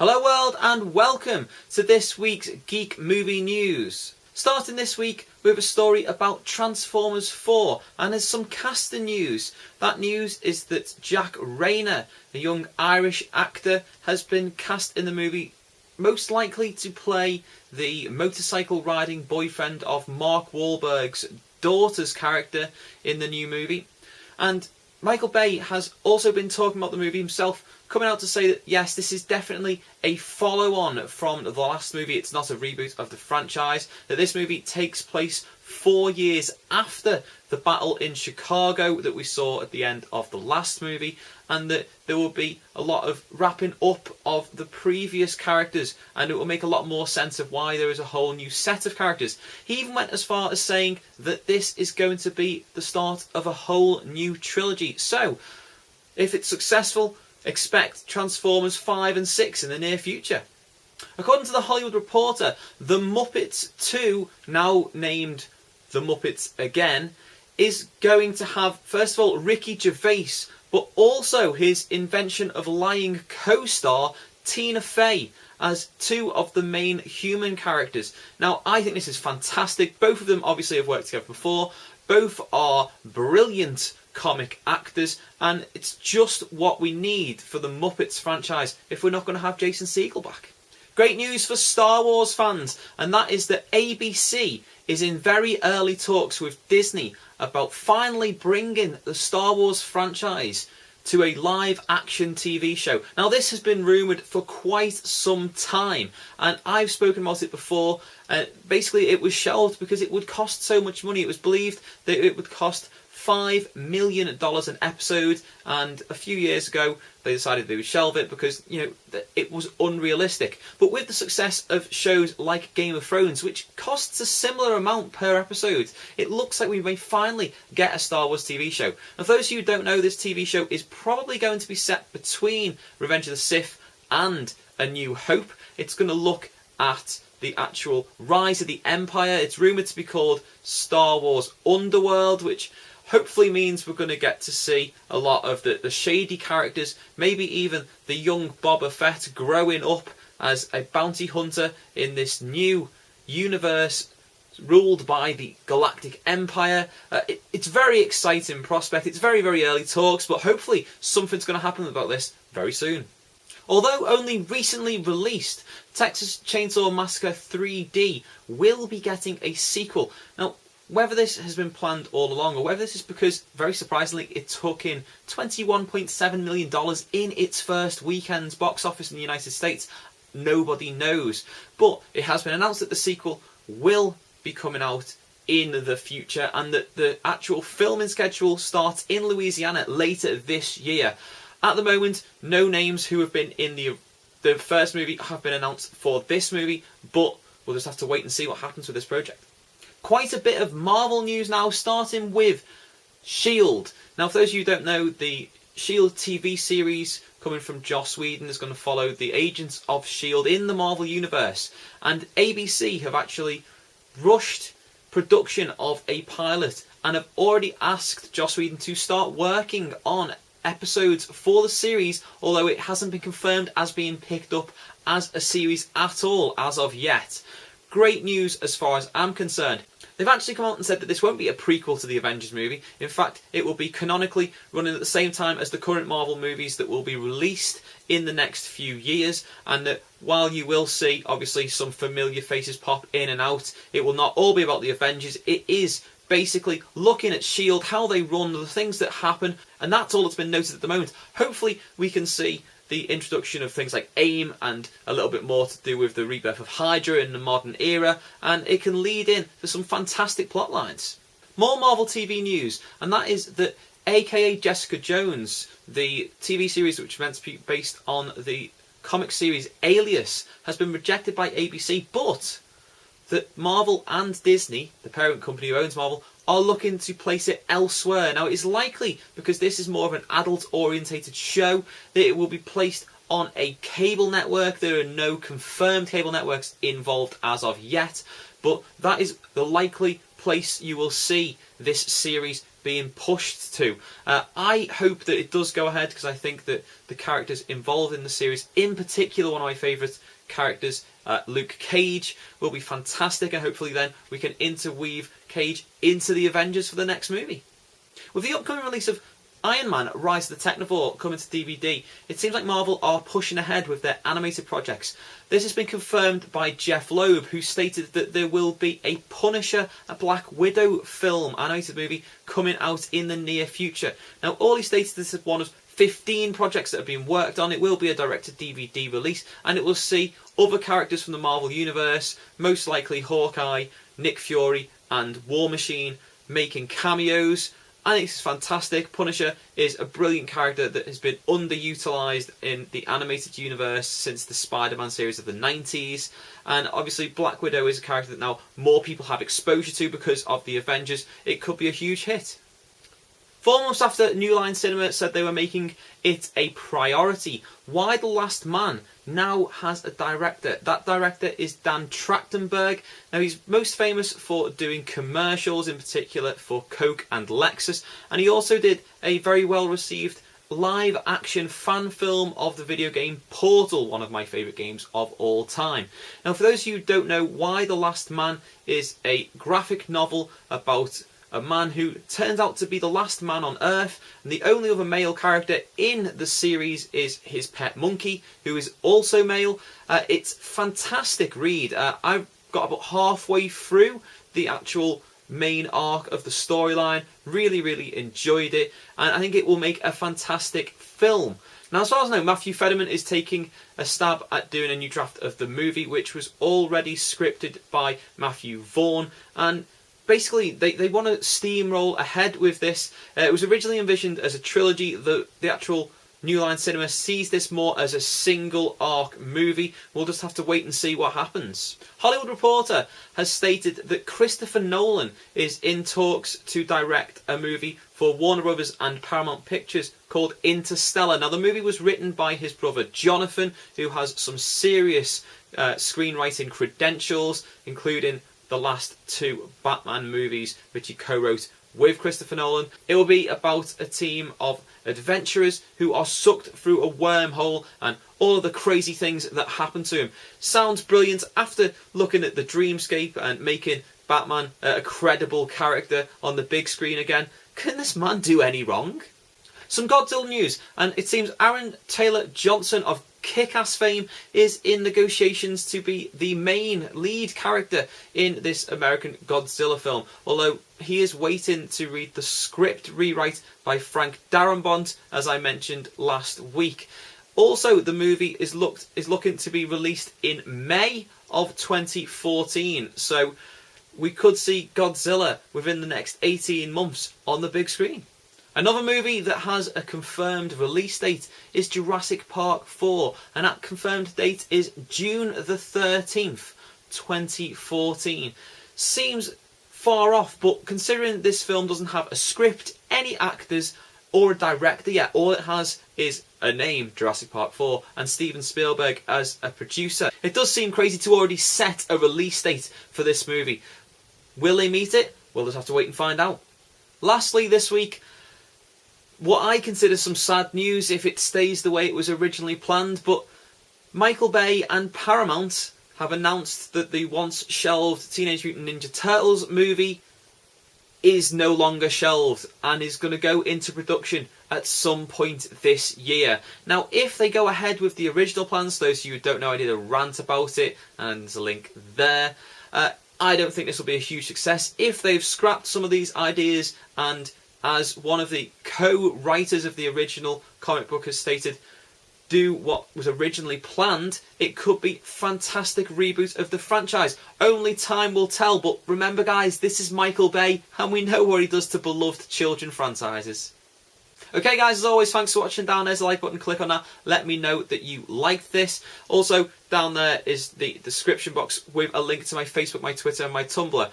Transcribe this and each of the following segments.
Hello world and welcome to this week's Geek Movie News. Starting this week with a story about Transformers 4 and there's some casting news. That news is that Jack Rayner, a young Irish actor, has been cast in the movie, most likely to play the motorcycle riding boyfriend of Mark Wahlberg's daughter's character in the new movie. And Michael Bay has also been talking about the movie himself, coming out to say that yes, this is definitely a follow-on from the last movie. It's not a reboot of the franchise. That this movie takes place 4 years after the battle in Chicago that we saw at the end of the last movie, and that there will be a lot of wrapping up of the previous characters, and it will make a lot more sense of why there is a whole new set of characters. He even went as far as saying that this is going to be the start of a whole new trilogy. So, if it's successful, expect Transformers 5 and 6 in the near future. According to The Hollywood Reporter, The Muppets 2, now named The Muppets Again, is going to have, first of all, Ricky Gervais, but also his invention of lying co-star Tina Fey as two of the main human characters. Now, I think this is fantastic. Both of them obviously have worked together before. Both are brilliant comic actors, and it's just what we need for the Muppets franchise if we're not going to have Jason Segel back. Great news for Star Wars fans, and that is that ABC is in very early talks with Disney about finally bringing the Star Wars franchise to a live-action TV show. Now, this has been rumoured for quite some time, and I've spoken about it before. Basically, it was shelved because it would cost so much money. It was believed that it would cost $5 million an episode, and a few years ago they decided they would shelve it because, it was unrealistic. But with the success of shows like Game of Thrones, which costs a similar amount per episode, it looks like we may finally get a Star Wars TV show. And for those of you who don't know, this TV show is probably going to be set between Revenge of the Sith and A New Hope. It's going to look at the actual rise of the Empire. It's rumoured to be called Star Wars Underworld, which hopefully means we're going to get to see a lot of the shady characters, maybe even the young Boba Fett growing up as a bounty hunter in this new universe ruled by the Galactic Empire. It's a very exciting prospect. It's very, very early talks, but hopefully something's going to happen about this very soon. Although only recently released, Texas Chainsaw Massacre 3D will be getting a sequel. Now, whether this has been planned all along or whether this is because, very surprisingly, it took in $21.7 million in its first weekend's box office in the United States, nobody knows. But it has been announced that the sequel will be coming out in the future and that the actual filming schedule starts in Louisiana later this year. At the moment, no names who have been in the first movie have been announced for this movie, but we'll just have to wait and see what happens with this project. Quite a bit of Marvel news now, starting with S.H.I.E.L.D. Now, for those of you who don't know, the S.H.I.E.L.D. TV series coming from Joss Whedon is going to follow the agents of S.H.I.E.L.D. in the Marvel Universe. And ABC have actually rushed production of a pilot and have already asked Joss Whedon to start working on episodes for the series, although it hasn't been confirmed as being picked up as a series at all as of yet. Great news as far as I'm concerned. They've actually come out and said that this won't be a prequel to the Avengers movie. In fact, it will be canonically running at the same time as the current Marvel movies that will be released in the next few years, and that while you will see, obviously, some familiar faces pop in and out, it will not all be about the Avengers. It is basically looking at S.H.I.E.L.D., how they run, the things that happen, and that's all that's been noted at the moment. Hopefully, we can see the introduction of things like AIM and a little bit more to do with the rebirth of Hydra in the modern era, and it can lead in to some fantastic plot lines. More Marvel TV news, and that is that AKA Jessica Jones, the TV series which is meant to be based on the comic series Alias, has been rejected by ABC, but that Marvel and Disney, the parent company who owns Marvel, are looking to place it elsewhere. Now, it's likely, because this is more of an adult-orientated show, that it will be placed on a cable network. There are no confirmed cable networks involved as of yet, but that is the likely place you will see this series being pushed to. I hope that it does go ahead, because I think that the characters involved in the series, in particular one of my favourite characters, Luke Cage, will be fantastic, and hopefully then we can interweave Cage into the Avengers for the next movie. With the upcoming release of Iron Man Rise of the Technovore coming to DVD, it seems like Marvel are pushing ahead with their animated projects. This has been confirmed by Jeff Loeb, who stated that there will be a Punisher, a Black Widow film, animated movie, coming out in the near future. Now, all he stated, this is one of 15 projects that have been worked on. It will be a direct-to-DVD release, and it will see other characters from the Marvel Universe, most likely Hawkeye, Nick Fury and War Machine, making cameos. I think this is fantastic. Punisher is a brilliant character that has been underutilised in the animated universe since the Spider-Man series of the 90s. And obviously Black Widow is a character that now more people have exposure to because of the Avengers. It could be a huge hit. 4 months after New Line Cinema said they were making it a priority, Y the Last Man now has a director. That director is Dan Trachtenberg. Now, he's most famous for doing commercials, in particular for Coke and Lexus, and he also did a very well received live action fan film of the video game Portal, one of my favourite games of all time. Now, for those of you who don't know, Y the Last Man is a graphic novel about a man who turns out to be the last man on Earth, and the only other male character in the series is his pet monkey, who is also male. It's a fantastic read. I've got about halfway through the actual main arc of the storyline. Really enjoyed it, and I think it will make a fantastic film. Now, as far as I know, Matthew Federman is taking a stab at doing a new draft of the movie, which was already scripted by Matthew Vaughn, and basically, they want to steamroll ahead with this. It was originally envisioned as a trilogy. The actual New Line Cinema sees this more as a single arc movie. We'll just have to wait and see what happens. Hollywood Reporter has stated that Christopher Nolan is in talks to direct a movie for Warner Brothers and Paramount Pictures called Interstellar. Now, the movie was written by his brother Jonathan, who has some serious screenwriting credentials, including the last 2 Batman movies which he co-wrote with Christopher Nolan. It will be about a team of adventurers who are sucked through a wormhole and all of the crazy things that happen to him. Sounds brilliant. After looking at the dreamscape and making Batman a credible character on the big screen again, can this man do any wrong? Some Godzilla news, and it seems Aaron Taylor Johnson of Kick-Ass fame is in negotiations to be the main lead character in this American Godzilla film, although he is waiting to read the script rewrite by Frank Darabont, as I mentioned last week. Also, the movie is looking to be released in May of 2014, so we could see Godzilla within the next 18 months on the big screen. Another movie that has a confirmed release date is Jurassic Park 4, and that confirmed date is June the 13th, 2014. Seems far off, but considering this film doesn't have a script, any actors, or a director yet, all it has is a name, Jurassic Park 4, and Steven Spielberg as a producer. It does seem crazy to already set a release date for this movie. Will they meet it? We'll just have to wait and find out. Lastly this week, what I consider some sad news if it stays the way it was originally planned, but Michael Bay and Paramount have announced that the once shelved Teenage Mutant Ninja Turtles movie is no longer shelved and is going to go into production at some point this year. Now, if they go ahead with the original plans, those of you who don't know, I did a rant about it, and there's a link there. I don't think this will be a huge success. If they've scrapped some of these ideas, and as one of the co-writers of the original comic book has stated, do what was originally planned, it could be a fantastic reboot of the franchise. Only time will tell, but remember guys, this is Michael Bay, and we know what he does to beloved children franchises. Okay guys, as always, thanks for watching. Down there's the like button, click on that, let me know that you liked this. Also, down there is the description box with a link to my Facebook, my Twitter and my Tumblr.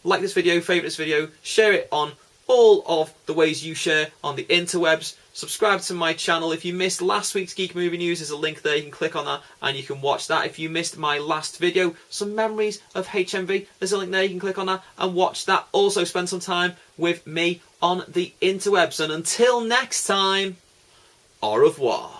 Like this video, favourite this video, share it on all of the ways you share on the interwebs. Subscribe to my channel. If you missed last week's Geek Movie News, there's a link there. You can click on that and you can watch that. If you missed my last video, some memories of HMV, there's a link there. You can click on that and watch that. Also spend some time with me on the interwebs. And until next time, au revoir.